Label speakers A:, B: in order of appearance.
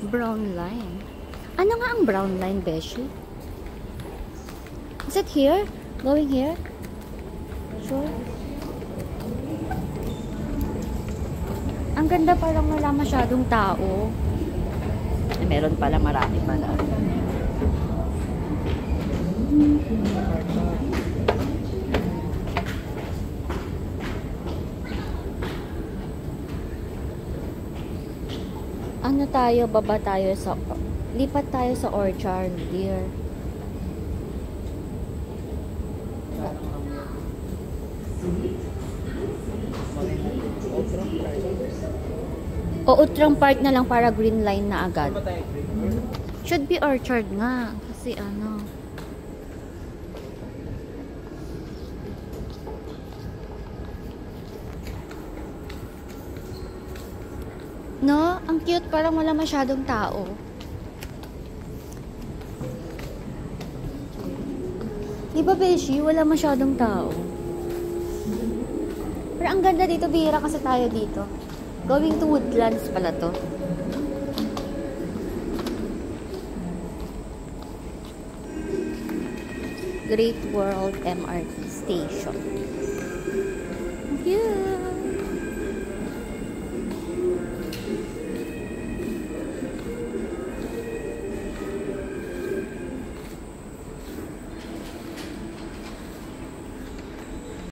A: Brown line. Ano nga ang brown line, Beshi? Is it here? Going here? Sure. Ang ganda, parang wala masyadong tao. Meron pala, marami pala. Ano tayo, baba tayo sa, lipat tayo sa Orchard, dear. O Outram Park na lang para green line na agad. Should be Orchard nga. Kasi ano. No? Ang cute. Parang wala masyadong tao. Diba, Beshi? Wala masyadong tao. Pero ang ganda dito. Bihira kasi tayo dito. Going to Woodlands pala to. Great World MRT Station. Cute!